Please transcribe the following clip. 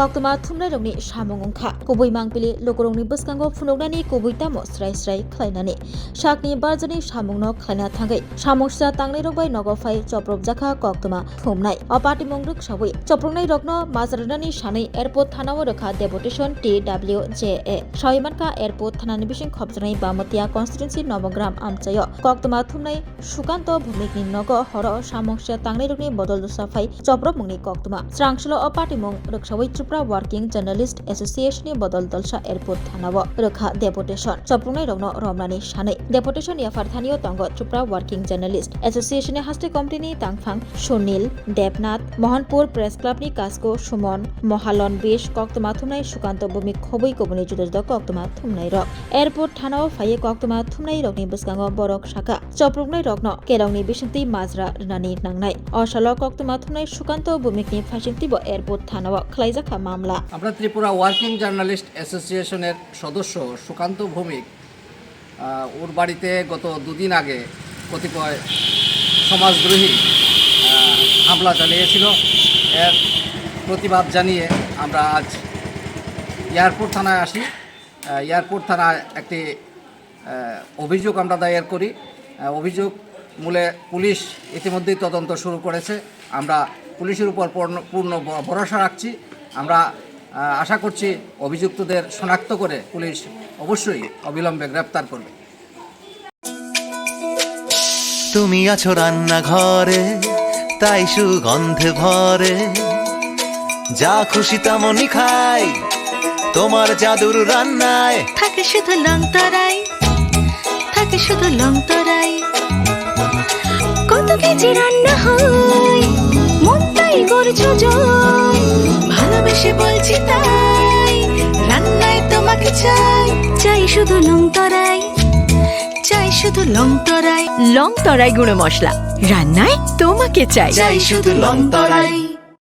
Koktama thumnai rokni samung ongkha kubui mangpili lokorongni bwskango phunuknani kubui tamo srai srai khlainani sakni barjani samungno khlaina thangai samungsa tangnai rok bai nogo phai choprobjakha Koktama thumnai apati mongruk sabui choproknai rokno majranani sanai airport thanao rakha deputation TWJA Soimanka airport thanani bising khopjanai Bamotia constituency Novogram amchayo Koktama thumnai Sukanto bhumikni nogo horo samungsa tangnai rokni bodol dusa phai choprobmungni Koktama srangshlo apati mong ruksawi Tripura Working Journalist Association ni bodol dolsa airport thanao rakha deputation choproknai rokno romnani sanai deputation yafar thanio tongo Tripura Working Journalist Association ni haste committee ni tangphang Sunil Devnath Mohanpur Press Club ni Kasko Sumon Mohalon Bish Koktama thumnai Sukanto bumi khobui kobuni judajda Koktama thumnai rok airport thanao phai Koktama thumnai rokni bwskango borok saka choproknai rokno kerongni bisingti majra rnani nangnai osalo Koktama thumnai Sukanto bumikni phasingtibo airport thanao khlaijaka মামলা আমরা Tripura working journalist অ্যাসোসিয়েশনের সদস্য সুকান্ত ভৌমিক ওর বাড়িতে গত দুদিন আগে কতিপয় সমাজদ্রোহী হামলা চালিয়েছিল এর প্রতিবাদ জানিয়ে আমরা আজ এয়ারপোর্ট থানায় আসি এয়ারপোর্ট থানায় একটি অভিযোগ আমরা দায়ের করি অভিযোগ মূলে পুলিশ ইতিমধ্যেই তদন্ত শুরু করেছে আমরা পুলিশের উপর পূর্ণ ভরসা রাখছি আমরা আশা করছি অভিযুক্তদের শনাক্ত করে পুলিশ অবশ্যই অবিলম্বে গ্রেফতার করবে তুমি আছো রান্নাঘরে তাই সুগন্ধে ভরে যা খুশি তেমনই খাই তোমার জাদুর রান্নায় থাকে শুধু লংতরাই থাকে শুধু লংতরাই কত কেজি রান্না হয় মন তাই করছো জয় ভালোবেসে বলছি তাই রান্নায় তোমাকে চাই চাই শুধু লংতরাই চাই শুধু লংতরাই লংতরাই গুঁড়ো মশলা রান্নায় তোমাকে চাই চাই শুধু লংতরাই।